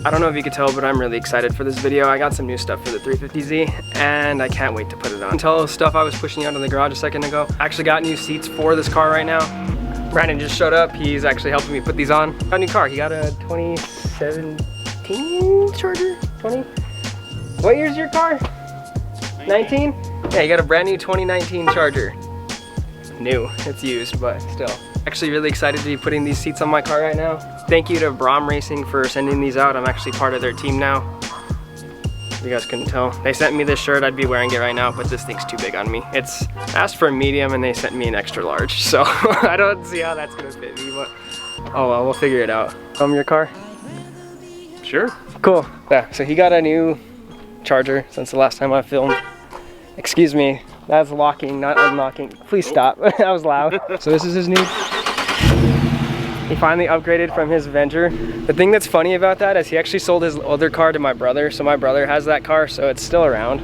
I don't know if you could tell, but I'm really excited for this video. I got some new stuff for the 350Z and I can't wait to put it on. Until stuff I was pushing out in the garage a second ago. I actually got new seats for this car right now. Brandon just showed up. He's actually helping me put these on. Got a new car. He got a 2017 Charger? 20? What year's your car? 19? Yeah, you got a brand new 2019 Charger. New, it's used, but still. Actually really excited to be putting these seats on my car right now. Thank you to Brom Racing for sending these out. I'm actually part of their team now. You guys couldn't tell. They sent me this shirt, I'd be wearing it right now, but this thing's too big on me. It's asked for a medium and they sent me an extra large, so I don't see how that's gonna fit me, but oh well, we'll figure it out. Your car? Sure. Cool. Yeah, so he got a new Charger since the last time I filmed. Excuse me, that's locking, not unlocking. Please stop, that was loud. So this is his new. He finally upgraded from his Avenger. The thing that's funny about that is he actually sold his other car to my brother, so my brother has that car, so it's still around.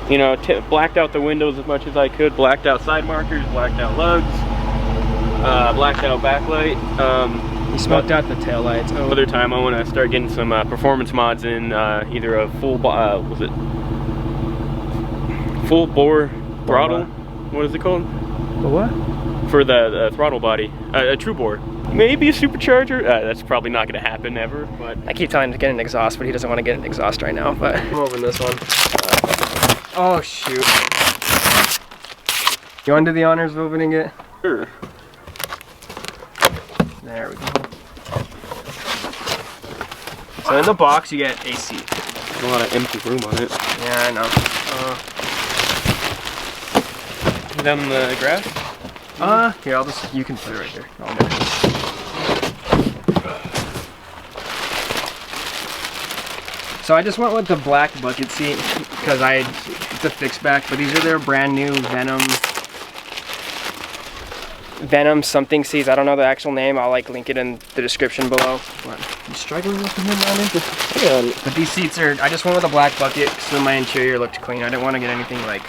You know, blacked out the windows as much as I could, blacked out side markers, blacked out lugs, blacked out backlight. He smoked out the taillights. Oh. Another time I want to start getting some performance mods in either a full, full bore throttle? What is it called? The what? For the throttle body, a true bore. Maybe a supercharger. That's probably not going to happen ever. But I keep telling him to get an exhaust, but he doesn't want to get an exhaust right now. But I'm open this one. Oh shoot! You want to do the honors of opening it? Sure. There we go. So in the box you get a seat. There's a lot of empty room on it. Yeah, I know. Down in the grass? Here, you can put it right here. So I just went with the black bucket seat because it's a fixed back, but these are their brand new Venom something seats. I don't know the actual name. I'll link it in the description below. What? You struggling with them, Brandon? But these seats are, I just went with a black bucket so my interior looked clean. I didn't want to get anything different.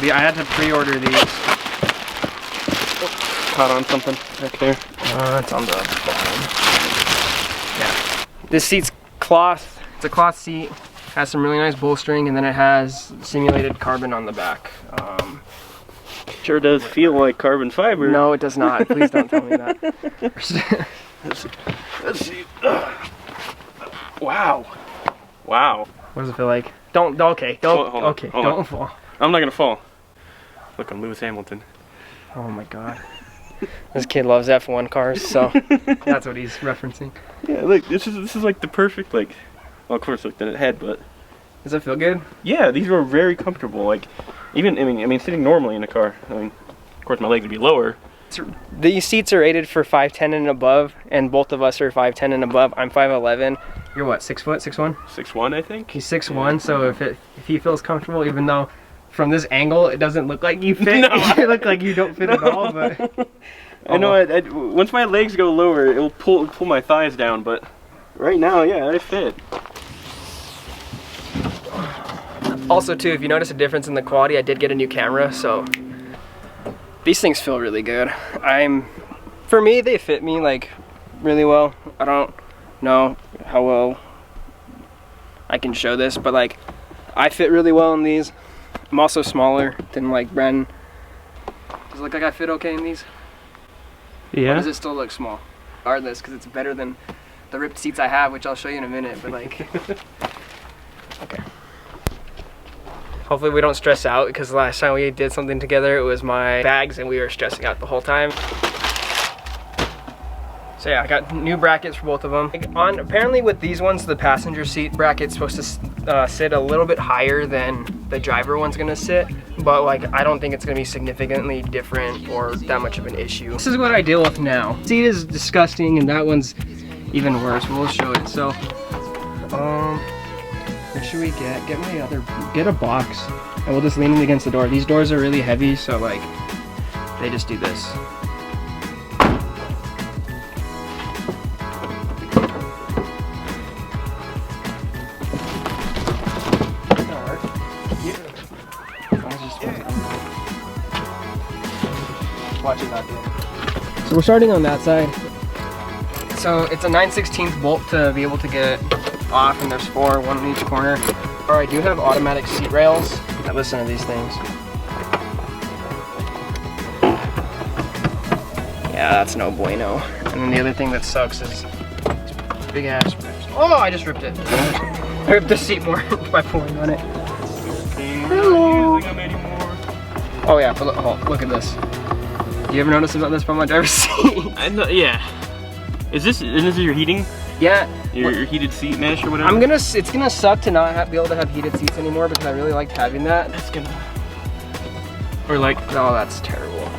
I had to pre-order these. Caught on something back there. It's on the bottom. Yeah. This seat's cloth. It's a cloth seat. Has some really nice bolstering, and then it has simulated carbon on the back. Sure does feel like carbon fiber. No, it does not. Please don't tell me that. Let's see. Wow. Wow. What does it feel like? Don't fall. I'm not gonna fall. Look, I'm Lewis Hamilton. Oh my god. This kid loves F1 cars, so that's what he's referencing. Yeah, look, this is like the perfect, well, of course, look, the head, but does it feel good? Yeah, these are very comfortable. Even I mean, sitting normally in a car. I mean, of course, my legs would be lower. These seats are rated for 5'10" and above, and both of us are 5'10" and above. I'm 5'11". You're what? 6 foot? 6'1"? 6'1", I think. He's 6'1", yeah. So if he feels comfortable, even though from this angle it doesn't look like you fit. No. You look like you don't fit at all. But I know. Once my legs go lower, it will pull my thighs down. But right now, yeah, I fit. Also, too, if you notice a difference in the quality, I did get a new camera, so these things feel really good. For me, they fit me really well. I don't know how well I can show this, but I fit really well in these. I'm also smaller than Bren. Does it look like I fit okay in these? Yeah. Or does it still look small? Regardless, because it's better than the ripped seats I have, which I'll show you in a minute, but okay. Hopefully we don't stress out, because the last time we did something together, it was my bags and we were stressing out the whole time. So yeah, I got new brackets for both of them. Apparently with these ones, the passenger seat bracket's supposed to sit a little bit higher than the driver one's gonna sit, but I don't think it's gonna be significantly different or that much of an issue. This is what I deal with now. Seat is disgusting and that one's even worse. We'll show it. So, what should we get? Get a box, and we'll just lean it against the door. These doors are really heavy, so they just do this. Watch it not do it. So we're starting on that side. So it's a 9/16 bolt to be able to get off, and there's 4, 1 in each corner. Or I do have automatic seat rails. Now listen to these things. Yeah, that's no bueno. And then the other thing that sucks is big ass rips. Oh, I just ripped it. I ripped the seat more by pulling on it. Hello. Oh yeah, but look at this. Do you ever notice about this from my driver's seat? I know, yeah. Is this your heating? Yeah. Your heated seat mesh or whatever? It's gonna suck to not be able to have heated seats anymore because I really liked having that. That's gonna. Or like. Oh, that's terrible.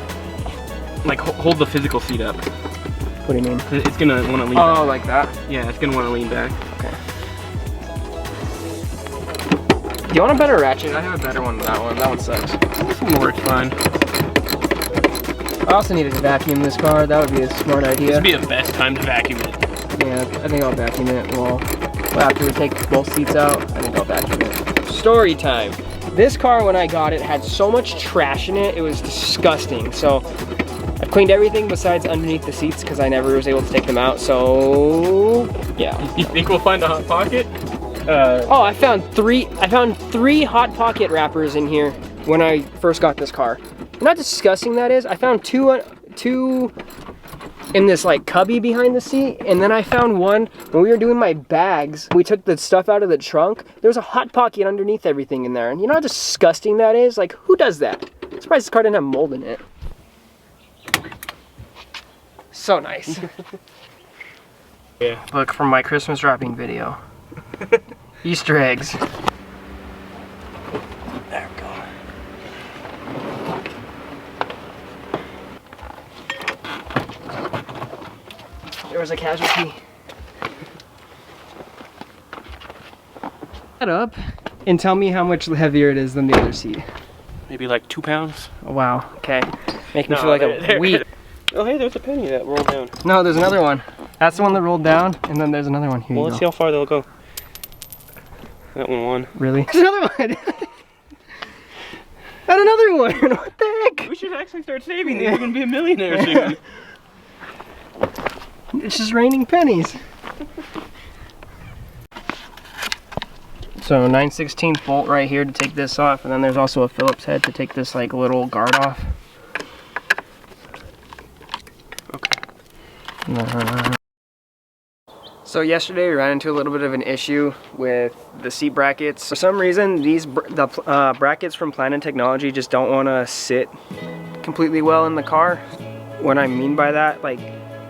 Like hold the physical seat up. What do you mean? It's gonna want to lean back. Oh, like that? Yeah, it's gonna want to lean back. Okay. Do you want a better ratchet? I have a better one than that one. That one sucks. This one works fine. I also needed to vacuum this car. That would be a smart idea. This would be the best time to vacuum it. Yeah, I think I'll vacuum it. Well, after we take both seats out, I think I'll vacuum it. Story time. This car, when I got it, had so much trash in it. It was disgusting. So I've cleaned everything besides underneath the seats because I never was able to take them out. So yeah. You think we'll find a Hot Pocket? Oh, I found three Hot Pocket wrappers in here when I first got this car. Not disgusting that is. I found two in this like cubby behind the seat, and then I found one when we were doing my bags. We took the stuff out of the trunk. There was a Hot Pocket underneath everything in there, and you know how disgusting that is? Like, who does that? I'm surprised this car didn't have mold in it. So nice. Yeah. Look, from my Christmas wrapping video. Easter eggs. There we go. There was a casualty. That up and tell me how much heavier it is than the other seat. Maybe like 2 pounds. Oh, wow. Okay. Make me feel like a weed. Oh, hey, there's a penny that rolled down. No, there's another one. That's the one that rolled down, and then there's another one. Here well, you let's go. see how far they'll go. That one won. Really? There's another one. And another one. What the heck? We should actually start saving these. We're gonna be a millionaire soon. It's just raining pennies. So 9/16 bolt right here to take this off, and then there's also a Phillips head to take this like little guard off. Okay. So yesterday we ran into a little bit of an issue with the seat brackets. For some reason, the brackets from Planet Technology just don't want to sit completely well in the car. What I mean by that, like,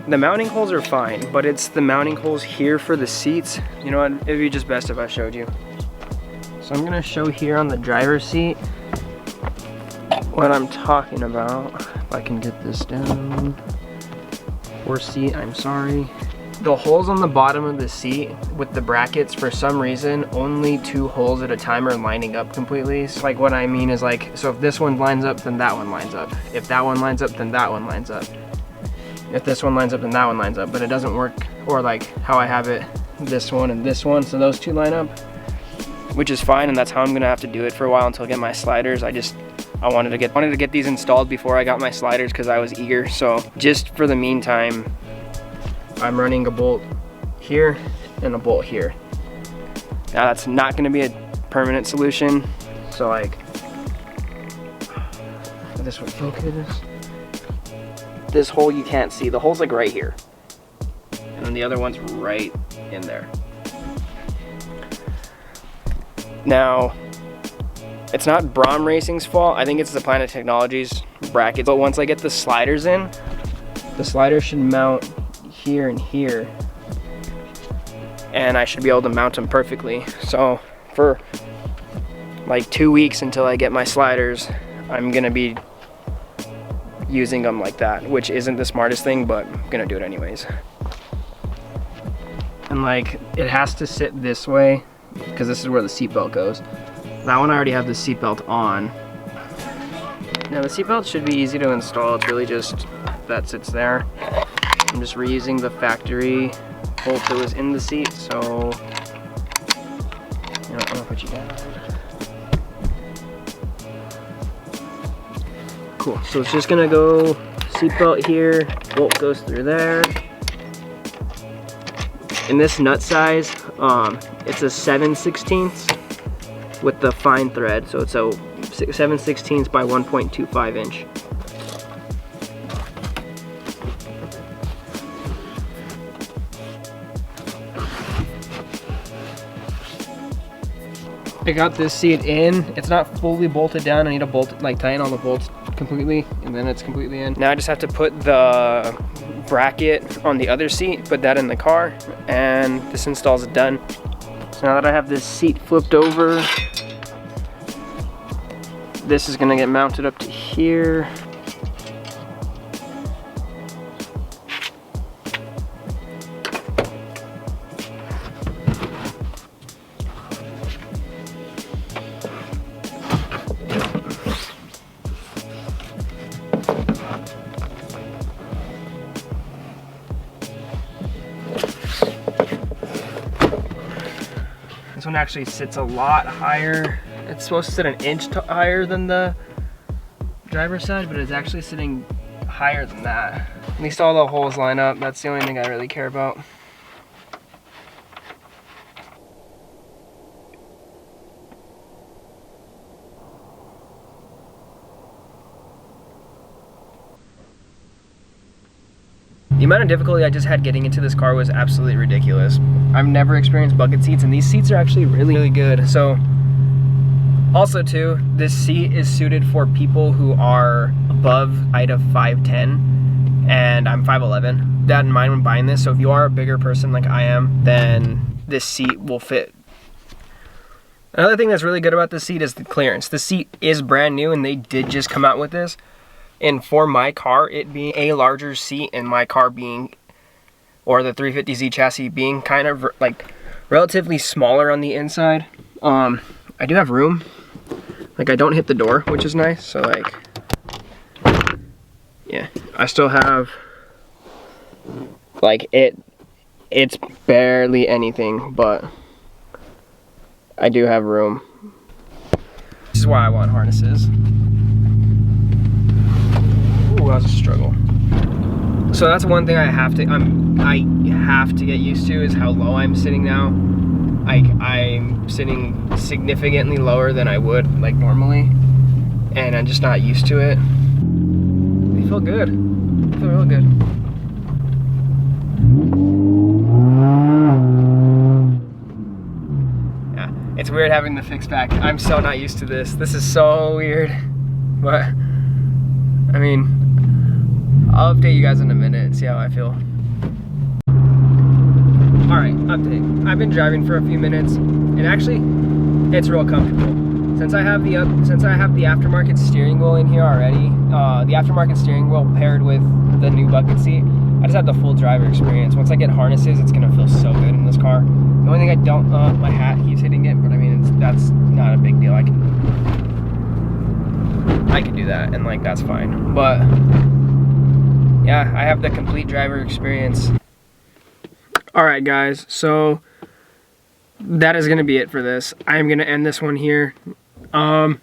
the mounting holes are fine, but it's the mounting holes here for the seats. You know what, it'd be just best if I showed you. So I'm gonna show here on the driver's seat what I'm talking about. If I can get this down. Or seat, I'm sorry. The holes on the bottom of the seat with the brackets, for some reason, only 2 holes at a time are lining up completely. So like what I mean is like, so if this one lines up, then that one lines up. If that one lines up, then that one lines up. If this one lines up, then that one lines up. But it doesn't work, or like how I have it, this one and this one, so those 2 line up. Which is fine, and that's how I'm gonna have to do it for a while until I get my sliders. I wanted to get these installed before I got my sliders because I was eager. So just for the meantime, I'm running a bolt here and a bolt here. Now that's not gonna be a permanent solution. So like, this would focus. This hole you can't see. The hole's like right here. And then the other one's right in there. Now, it's not Braum Racing's fault. I think it's the Planet Technologies brackets. But once I get the sliders in, the sliders should mount here and here. And I should be able to mount them perfectly. So for like 2 weeks until I get my sliders, I'm gonna be using them like that, which isn't the smartest thing, but I'm gonna do it anyways. And like, it has to sit this way because this is where the seatbelt goes. That one I already have the seatbelt on. Now the seatbelt should be easy to install. It's really just that sits there. I'm just reusing the factory bolt that was in the seat, so you know, I'm gonna put you down. Cool. So it's just gonna go seatbelt here, bolt goes through there. In this nut size, it's a 7/16 with the fine thread, so it's a 7/16 by 1.25 inch. I got this seat in. It's not fully bolted down. I need to bolt, like tighten all the bolts completely, and then it's completely in. Now I just have to put the bracket on the other seat, put that in the car, and this install is done. So now that I have this seat flipped over, this is gonna get mounted up to here. This one actually sits a lot higher. It's supposed to sit an inch higher than the driver's side, but it's actually sitting higher than that. At least all the holes line up. That's the only thing I really care about. The amount of difficulty I just had getting into this car was absolutely ridiculous. I've never experienced bucket seats, and these seats are actually really, really good. So, also too, this seat is suited for people who are above height of 5'10", and I'm 5'11". That in mind when buying this, so if you are a bigger person like I am, then this seat will fit. Another thing that's really good about this seat is the clearance. The seat is brand new, and they did just come out with this. And for my car, it being a larger seat and my car being, or the 350Z chassis being kind of like relatively smaller on the inside, I do have room. Like I don't hit the door, which is nice. So like, yeah, I still have, like it's barely anything, but I do have room. This is why I want harnesses. Ooh, that was a struggle. So that's one thing I have to get used to, is how low I'm sitting now. I'm sitting significantly lower than I would like normally, and I'm just not used to it. They feel good. They feel real good. Yeah, it's weird having the fixed back. I'm so not used to this. This is so weird, but I mean, I'll update you guys in a minute and see how I feel. Alright, update. I've been driving for a few minutes, and actually, it's real comfortable. Since I have the aftermarket steering wheel in here already, the aftermarket steering wheel paired with the new bucket seat, I just have the full driver experience. Once I get harnesses, it's gonna feel so good in this car. The only thing I don't, my hat keeps hitting it, but I mean, that's not a big deal. I can do that, and like, that's fine. But yeah, I have the complete driver experience. Alright guys, so that is going to be it for this. I'm going to end this one here. My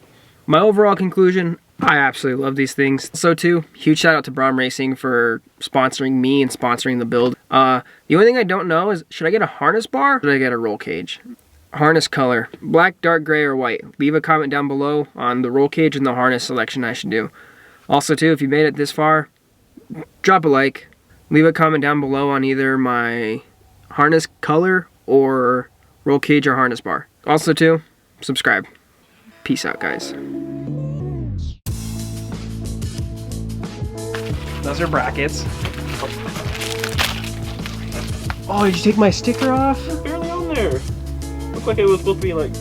overall conclusion, I absolutely love these things. So too, huge shout out to Brom Racing for sponsoring me and sponsoring the build. The only thing I don't know is, should I get a harness bar or should I get a roll cage? Harness color, black, dark gray, or white. Leave a comment down below on the roll cage and the harness selection I should do. Also too, if you made it this far, drop a like. Leave a comment down below on either my harness color or roll cage or harness bar. Also too, subscribe. Peace out, guys. Those are brackets. Oh, did you take my sticker off? It's barely on there. Looks like it was supposed to be like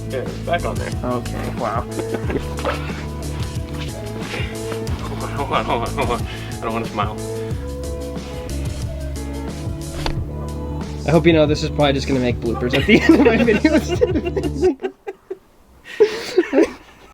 back on there. Okay, wow. Hold on. I don't want to smile. I hope you know this is probably just going to make bloopers at the end of my videos.